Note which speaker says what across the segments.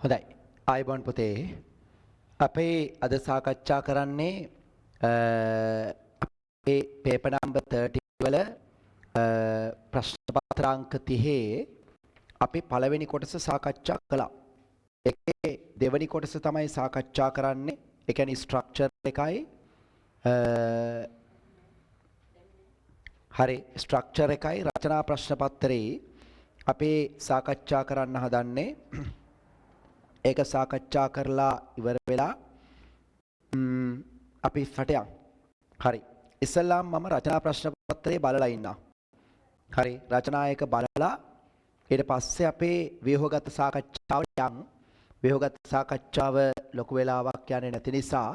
Speaker 1: හොඳයි. ආයුබෝවන් පුතේ. අපේ අද සාකච්ඡා කරන්නේ අපේ පේපර් නම්බර් 30 වල ප්‍රශ්න පත්‍ර අංක 30 අපි පළවෙනි කොටස සාකච්ඡා කළා. ඒකේ දෙවෙනි කොටස තමයි සාකච්ඡා කරන්නේ. ඒ කියන්නේ ස්ට්‍රක්චර් එකයි හරි ස්ට්‍රක්චර් එකයි රචනා ප්‍රශ්න පත්‍රේ අපි සාකච්ඡා කරන්න හදන්නේ. ඒක සාකච්ඡා කරලා ඉවර වෙලා අපි ෆටයන්. හරි. ඉස්සෙල්ලාම මම රචනා ප්‍රශ්න පත්‍රය බලලා ඉන්නවා. හරි. රචනා එක බලලා ඊට පස්සේ අපේ ව්‍යුහගත සාකච්ඡාවට යන්. ව්‍යුහගත සාකච්ඡාව ලොකු වෙලාවක් යන්නේ නැති නිසා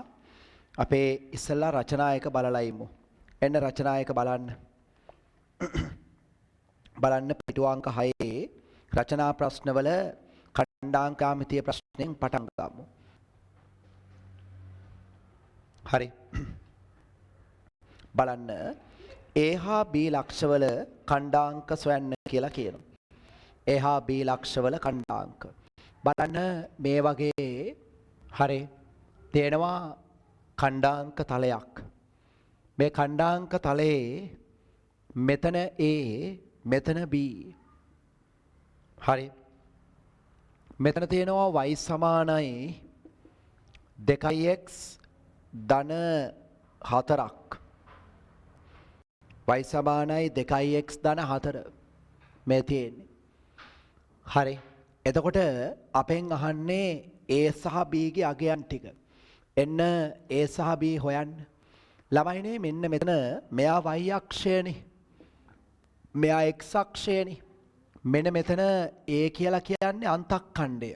Speaker 1: අපේ ඉස්සෙල්ලා රචනා එක බලලා ඉමු. එන්න රචනා එක බලන්න. බලන්න පිටු අංක 6 රචනා ප්‍රශ්නවල खंडांकामितीय प्रश्नें पठन गमु. हरि බලන්න A හා B ලක්ෂවල खंडांक සොයන්න කියලා කියනවා. A හා B ලක්ෂවල खंडांक බලන්න මේ වගේ හරි තේනවා खंडांक තලයක්. මේ खंडांक තලයේ මෙතන A මෙතන B. හරි මෙතන තියෙනවා y සමානයි 2x ධන 4ක්. y සමානයි 2x ධන 4 මේ තියෙන්නේ. හරි. එතකොට අපෙන් අහන්නේ a සහ b ගේ අගයන් ටික. එන්න a සහ b හොයන්න. ළමයිනේ මෙන්න මෙතන මෙයා y අක්ෂයනේ. මෙයා x අක්ෂයනේ. මෙන්න මෙතන A කියලා කියන්නේ අන්තක්ඛණ්ඩය.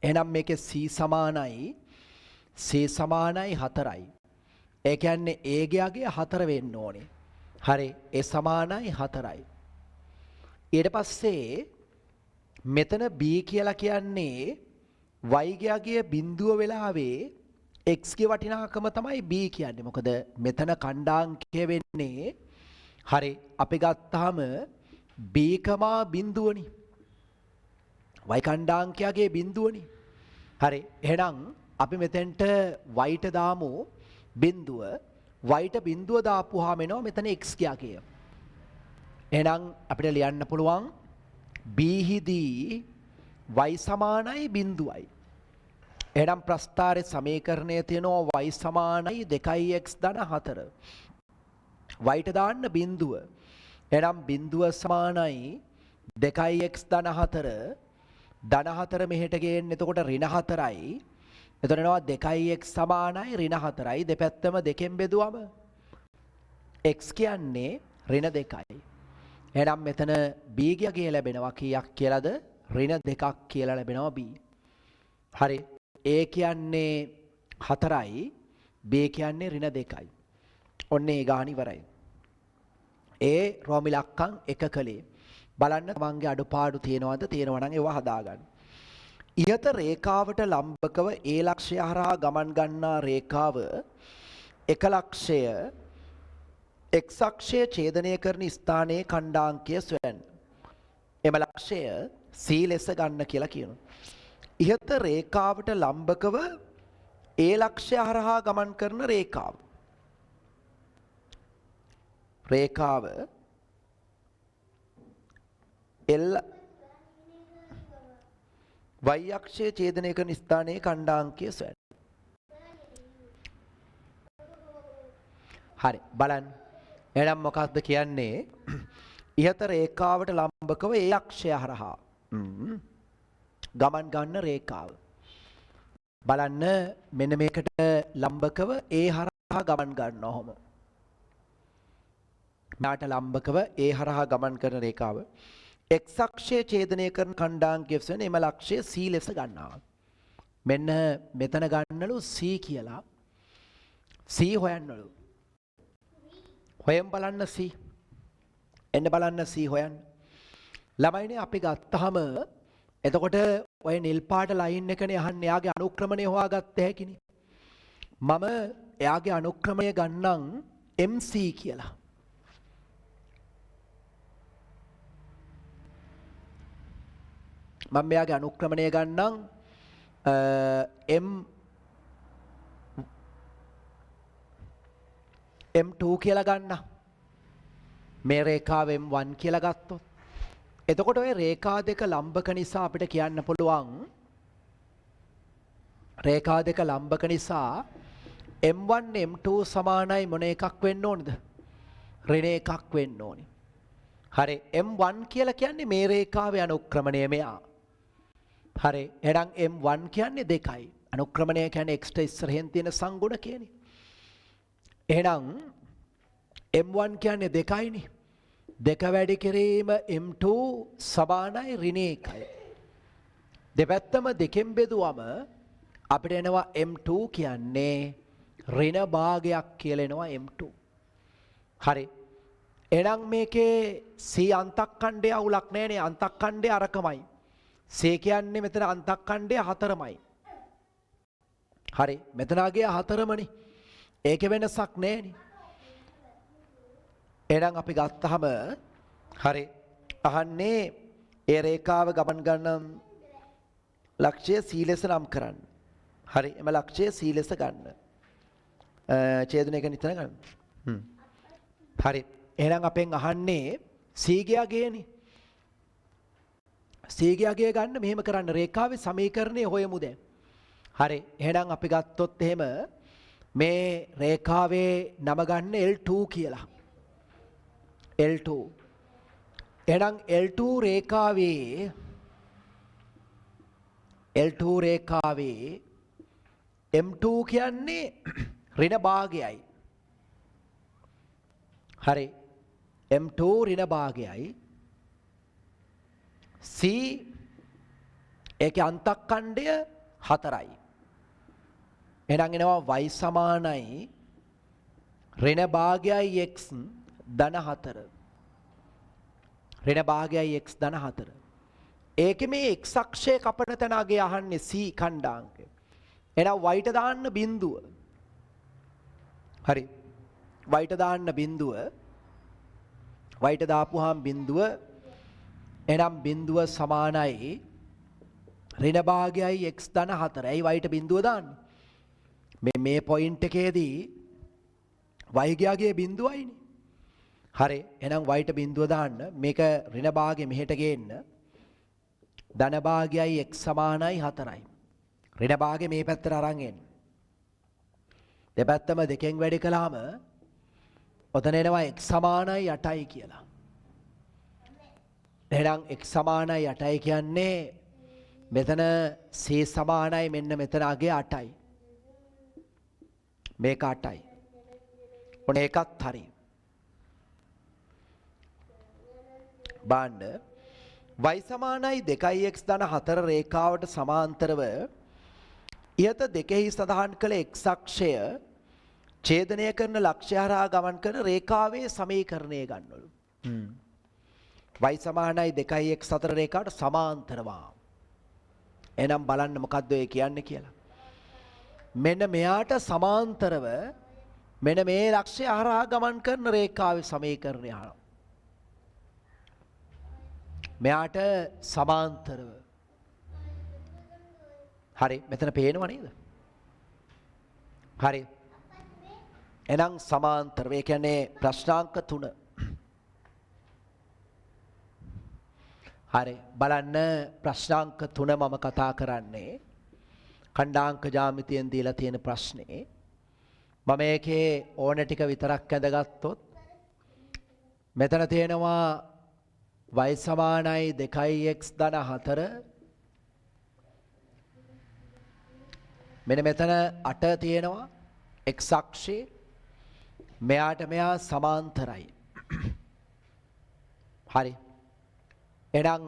Speaker 1: එහෙනම් මේකේ C සමානයි 4යි. ඒ කියන්නේ A ගේ අගය 4 වෙන්න ඕනේ. හරි. A සමානයි 4යි. ඊට පස්සේ මෙතන B කියලා කියන්නේ y ගේ අගය බිඳුව වෙලාවේ x ගේ වටිනාකම තමයි B කියන්නේ. මොකද මෙතන ඛණ්ඩාංකය වෙන්නේ හරි අපි ගත්තාම B කමා බිඳුවනි. y ඛණ්ඩාංකයගේ බිඳුවනි. හරි. එහෙනම් අපි මෙතෙන්ට y ට දාමු බිඳුව. y ට බිඳුව දාපුවාම එනවා මෙතන x ගේ අගය. එහෙනම් අපිට ලියන්න පුළුවන් b හිදී y සමානයි බිඳුවයි. එහෙනම් ප්‍රස්ථාරයේ සමීකරණය තියෙනවා y සමානයි 2x ධන 4. y ට දාන්න බිඳුව. එහෙනම් බිඳුව සමානයි 2x ධන 4 ධන 4 මෙහෙට ගේන්න. එතකොට ඍණ 4යි. එතකොට එනවා 2x සමානයි ඍණ 4යි. දෙපැත්තම දෙකෙන් බෙදුවම x කියන්නේ ඍණ 2යි. එහෙනම් මෙතන b ගේ ලැබෙනවා කීයක් කියලාද? ඍණ 2ක් කියලා ලැබෙනවා b. හරි. a කියන්නේ 4යි b කියන්නේ ඍණ 2යි. ඔන්න ඒ ගාන ඉවරයි. ඒ රෝමිලක්කම් එක කලේ. බලන්න තමන්ගේ අඩුපාඩු තියෙනවද? තියෙනවා නම් ඒවා හදාගන්න. ඉහත රේඛාවට ලම්බකව A ලක්ෂය හරහා ගමන් ගන්නා රේඛාව එක ලක්ෂය x අක්ෂය ඡේදනය කරන ස්ථානයේ ඛණ්ඩාංකය සොයන්න. එම ලක්ෂය C ලෙස ගන්න කියලා කියනවා. ඉහත රේඛාවට ලම්බකව A ලක්ෂය හරහා ගමන් කරන රේඛාව L y අක්ෂය ඡේදනය කරන ස්ථානයේ ඛණ්ඩාංකය සොයන්න. හරි බලන්න. එහෙනම් මොකක්ද කියන්නේ? ඉහත රේඛාවට ලම්බකව A අක්ෂය හරහා ගමන් ගන්න රේඛාව. බලන්න මෙන්න මේකට ලම්බකව A හරහා ගමන් ගන්නවා ඔහොම. නාට ලම්බකව A හරහා ගමන් කරන රේඛාව x අක්ෂය ඡේදනය කරන ඛණ්ඩාංකය වෙන එම ලක්ෂය C ලෙස ගන්නවා. මෙන්න මෙතන ගන්නලු C කියලා. C හොයන්නලු. හොයන් බලන්න C. එන්න බලන්න C හොයන්න. ළමයිනේ අපි ගත්තාම එතකොට ඔය නිල් පාට ලයින් එකනේ අහන්නේ එයාගේ අනුක්‍රමණය හොයාගත්ත හැකිනේ. මම එයාගේ අනුක්‍රමණය ගන්නම් MC කියලා. මම මෙයාගේ අනුක්‍රමණය ගන්නම් M2 කියලා ගන්න. මේ රේඛාව M1 කියලා ගත්තොත්. එතකොට ඔය රේඛා දෙක ලම්බක නිසා අපිට කියන්න පුළුවන් රේඛා දෙක ලම්බක නිසා M1 M2 සමානයි මොන එකක් වෙන්න ඕනද? ඍණ එකක් වෙන්න ඕනි. හරි M1 කියලා කියන්නේ මේ රේඛාවේ අනුක්‍රමණය මෙයා. හරි එහෙනම් M1 කියන්නේ 2යි. අනුක්‍රමණය කියන්නේ x ඉස්සරහින් තියෙන සංගුණ කියන්නේ. එහෙනම් M1 කියන්නේ 2යිනේ. 2 වැඩි කිරීම M2 සමානයි ඍණ 1යි. දෙපැත්තම දෙකෙන් බෙදුවම අපිට එනවා M2 කියන්නේ ඍණ භාගයක් කියලා එනවා M2. හරි. එහෙනම් මේකේ C අන්තක්ඛණ්ඩය අවුලක් නැහැනේ. අන්තක්ඛණ්ඩය අරකමයි. C කියන්නේ මෙතන අන්තක්ඛණ්ඩය 4මයි. හරි. මෙතනගේ 4මනේ. ඒකේ වෙනසක් නැහැනේ. එහෙනම් අපි ගත්තාම හරි අහන්නේ ඒ රේඛාව ගමන් ගන්න ලක්ෂ්‍ය C ලෙස නම් කරන්න. හරි එම ලක්ෂ්‍ය C ලෙස ගන්න. ඡේදනයක නිතර ගන්න. හරි එහෙනම් අපෙන් අහන්නේ C ගියාගේනේ. C ගියාගේ ගන්න මෙහෙම කරන්න රේඛාවේ සමීකරණය හොයමු දැන්. හරි එහෙනම් අපි ගත්තොත් එහෙම මේ රේඛාවේ නම ගන්න L2 කියලා. L2 එහෙනම් L2 රේඛාවේ M2 කියන්නේ ඍණ භාගයයි. හරි M2 ඍණ භාගයයි. C ඒකේ අන්තක්ඛණ්ඩය 4යි. එහෙනම් එනවා y සමානයි ඍණ භාගයයි x ධන 4. ඍණ භාගයයි x ධන 4. ඒකේ මේ x අක්ෂය කපන තැනගේ අහන්නේ C ඛණ්ඩාංකය. එහෙනම් y ට දාන්න බිඳුව. හරි. y ට දාන්න බිඳුව. y ට දාපුවාම බිඳුව. එහෙනම් බිඳුව සමානයි ඍණ භාගයයි x ධන 4. ඇයි y ට බිඳුව දාන්නේ? මේ පොයින්ට් එකේදී y ගියාගේ බිඳුවයිනේ. හරි එහෙනම් y ට බිඳුව දාන්න මේක ඍණ භාගය මෙහෙට ගේන්න ධන භාගයයි x සමානයි 4යි. ඍණ භාගය මේ පැත්තට අරන් එන්න. දෙපැත්තම දෙකෙන් වැඩි කළාම ඔතන එනවා x සමානයි 8යි කියලා. එහෙනම් x සමානයි 8යි කියන්නේ මෙතන c සමානයි මෙන්න මෙතන අගේ 8යි. මේක 8යි. ඔන්න ඒකත් හරි. බාන්න y සමානයි 2x ධන 4 රේඛාවට සමාන්තරව ඉහත දෙකෙහි සඳහන් කළ x අක්ෂය ඡේදනය කරන ලක්ෂ්‍ය හරහා ගමන් කරන රේඛාවේ සමීකරණය ගන්නවලු. y සමානයි 2x 4 රේඛාවට සමාන්තරවා. එහෙනම් බලන්න මොකද්ද ඒ කියන්නේ කියලා. මෙන්න මෙයාට සමාන්තරව මෙන්න මේ ලක්ෂ්‍ය හරහා ගමන් කරන රේඛාවේ සමීකරණය අහනවා. මෙයාට සමාන්තරව. හරි මෙතන පේනව නේද? හරි. එහෙනම් සමාන්තරව ඒ කියන්නේ ප්‍රශ්නාංක 3. හරි බලන්න ප්‍රශ්නාංක 3 මම කතා කරන්නේ ඛණ්ඩාංක ජ්‍යාමිතියෙන් දීලා තියෙන ප්‍රශ්නේ. මම ඒකේ ඕන ටික විතරක් ඇඳගත්තොත් මෙතන තියෙනවා y සමානයි 2x ධන 4 මෙන්න මෙතන 8 තියෙනවා x අක්ෂේ මෙයාට මෙයා සමාන්තරයි. හරි එහෙනම්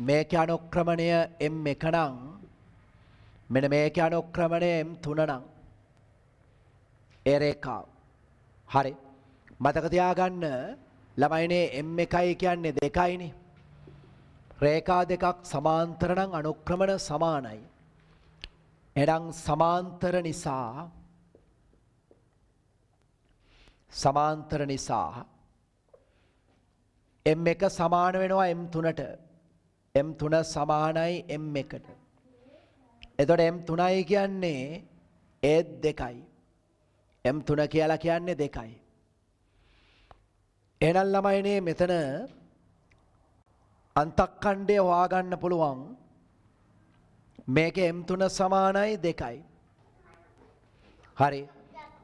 Speaker 1: මේකේ අනුක්‍රමණය m1 නම් මෙන්න මේකේ අනුක්‍රමණය m3 නම් ඒ රේඛාව. හරි මතක තියාගන්න ළමයිනේ m1යි කියන්නේ 2යිනේ. රේඛා දෙකක් සමාන්තර නම් අනුක්‍රමණ සමානයි. එහෙනම් සමාන්තර නිසා m1 සමාන වෙනවා m3ට. M3 සමානයි M1ට. එතකොට M3යි කියන්නේ ඒත් 2යි. M3 කියලා කියන්නේ 2යි. එහෙනම් ළමයිනේ මෙතන අන්තක්ඛණ්ඩය හොයාගන්න පුළුවන්. මේක M3 සමානයි 2යි. හරි.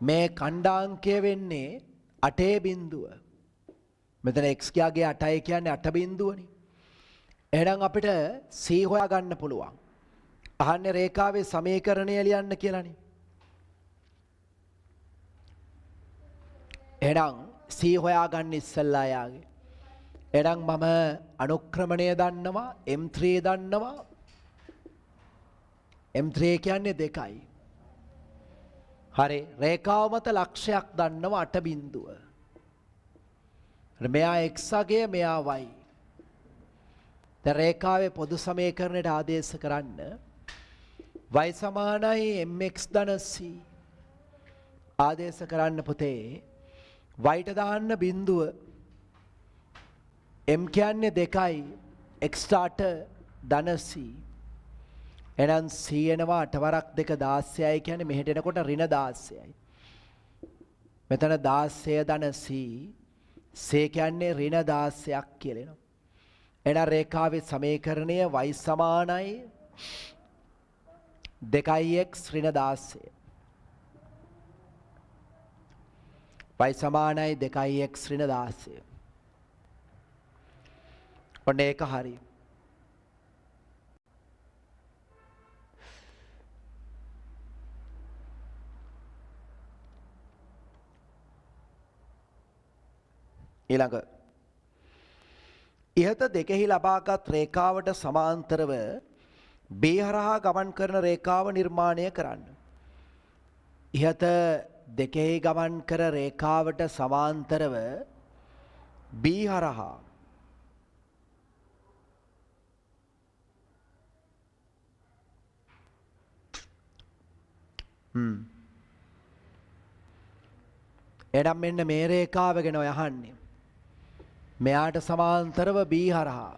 Speaker 1: මේ ඛණ්ඩාංකය වෙන්නේ 8 බිඳුව. මෙතන x ගේ 8යි කියන්නේ 8 බිඳුවනේ. එහෙනම් අපිට c හොයාගන්න පුළුවන්. අහන්නේ රේඛාවේ සමීකරණය ලියන්න කියලානේ. එහෙනම් c හොයාගන්න ඉස්සෙල්ලා යාගේ. එහෙනම් මම අනුක්‍රමණය දන්නවා M3 දන්නවා. M3 කියන්නේ 2යි. හරි. රේඛාව මත ලක්ෂයක් දන්නවා 8 බිඳුව. මෙයා x අගය මෙයා y. දැන් රේඛාවේ පොදු සමීකරණයට ආදේශ කරන්න y සමානයි mx ධන c. ආදේශ කරන්න පුතේ y ට දාන්න බිඳුව. m කියන්නේ 2යි x 8 ධන c. එහෙනම් c එනවා 8 වරක් 2 16යි කියන්නේ මෙහෙට එනකොට ඍණ 16යි. මෙතන 16 ධන c c කියන්නේ ඍණ 16ක් කියලා එනවා. එහෙනම් රේඛාවේ සමීකරණය y සමානයි 2x ඍණ 16. y සමානයි 2x ඍණ 16. ඔන්න ඒක හරි. ඊළඟ ඉහත දෙකෙහි ලබාගත් රේඛාවට සමාන්තරව B හරහා ගමන් කරන රේඛාව නිර්මාණය කරන්න. ඉහත දෙකෙහි ගමන් කර රේඛාවට සමාන්තරව B හරහා එනම් මෙන්න මේ රේඛාව ගැන ඔය අහන්නේ. මෙයාට සමාන්තරව B හරහා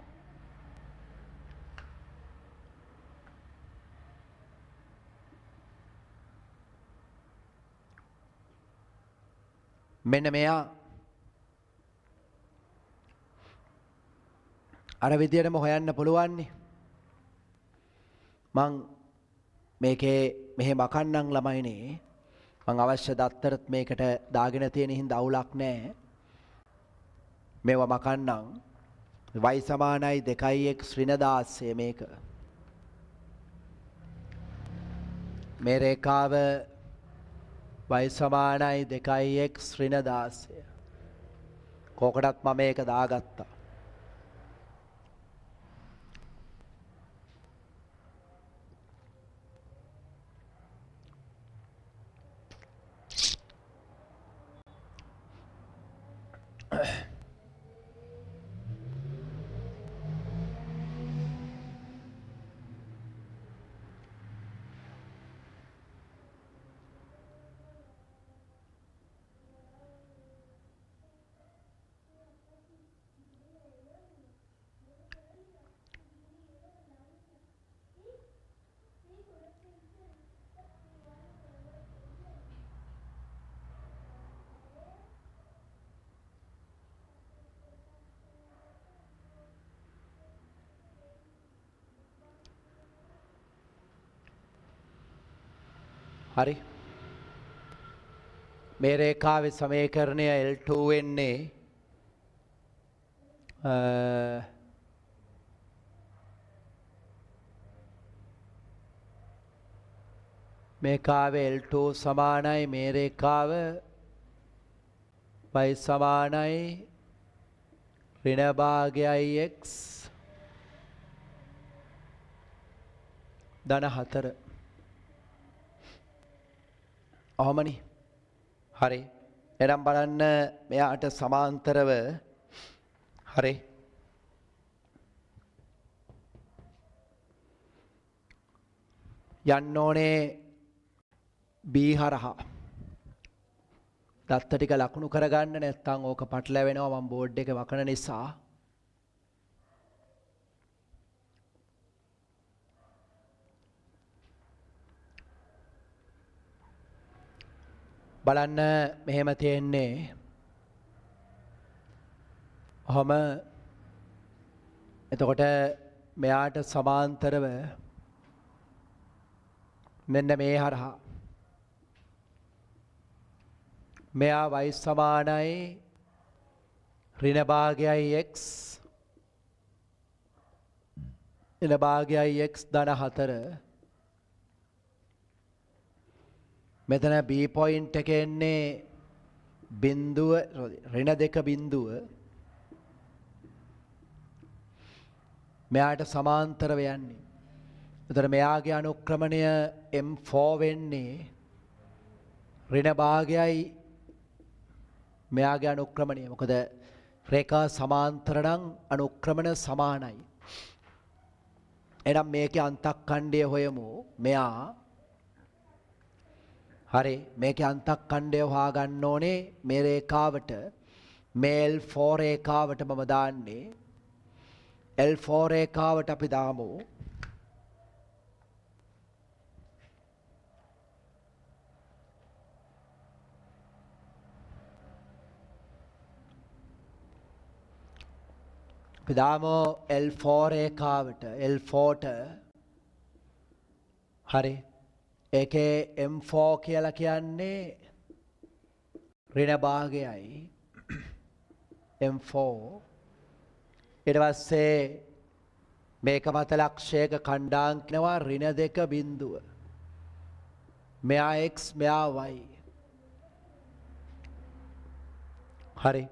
Speaker 1: මෙන්න මෙයා අර විදියටම හොයන්න පුළුවන්නේ. මං මේකේ මෙහෙම අකන්නම් ළමයිනේ. මං අවශ්‍ය දත්තරත් මේකට දාගෙන තියෙන හින්දා අවුලක් නැහැ. මේවා මකන්නම් y සමානයි 2x ඍණ 16 මේක. මේ රේඛාව y සමානයි 2x ඍණ 16. කොකටත් මම මේක දාගත්තා. හරි. මේ රේඛාවේ සමීකරණය L2 වෙන්නේ මේ කාවේ L2 සමානයි මේ රේඛාව y සමානයි ඍණ භාගයයි x ධන 4. ඔහොමනේ. හරි. එනම් බලන්න මෙයාට සමාන්තරව හරි යන්න ඕනේ B හරහා. දත්ත ටික ලකුණු කරගන්න නැත්නම් ඕක පටලැවෙනවා මම බෝඩ් එක වකන නිසා. බලන්න මෙහෙම තියෙන්නේ ඔහම එතකොට මෙයාට සමාන්තරව මෙන්න මේ හරහා මෙයා y සමානයි ඍණ භාගයයි x ඍණ භාගයයි x ධන 4 මෙතන b පොයින්ට් එකේ එන්නේ බිඳුව ඍණ 2 බිඳුව මෙයාට සමාන්තරව යන්නේ. එතකොට මෙයාගේ අනුක්‍රමණය m4 වෙන්නේ ඍණ භාගයයි මෙයාගේ අනුක්‍රමණය. මොකද රේඛා සමාන්තර නම් අනුක්‍රමණ සමානයි. එහෙනම් මේකේ අන්තක්ඛණ්ඩය හොයමු. මෙයා හරි මේකේ අන්තක්ඛණ්ඩය හොයා ගන්න ඕනේ මේ රේඛාවට මේ L4 රේඛාවට මම දාන්නේ L4 රේඛාවට අපි දාමු අපි දාමු L4 රේඛාවට L4ට හරි ඒකේ M4 කියලා කියන්නේ ඍණ භාගයයි M4 ඊට පස්සේ මේක මත ලක්ෂයක ඛණ්ඩාංකනවා ඍණ 2 බිඳුව මෙයා x මෙයා y හරි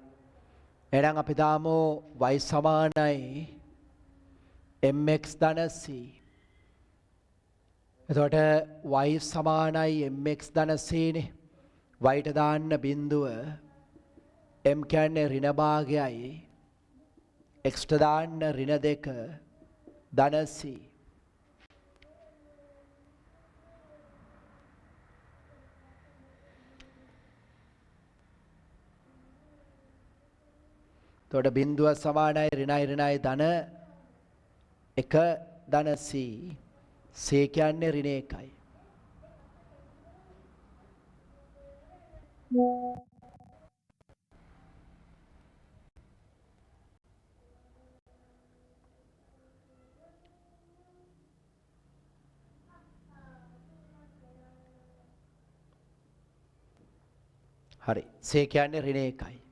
Speaker 1: එහෙනම් අපි දාමු y සමානයි mx ධන c එතකොට y සමානයි mx ධන c නේ y ට දාන්න බිඳුව m කියන්නේ ඍණ භාගයයි x ට දාන්න ඍණ 2 ධන c එතකොට බිඳුව සමානයි ඍණයි ධන 1 ධන c c කියන්නේ ඍණ 1යි හරි c කියන්නේ ඍණ 1යි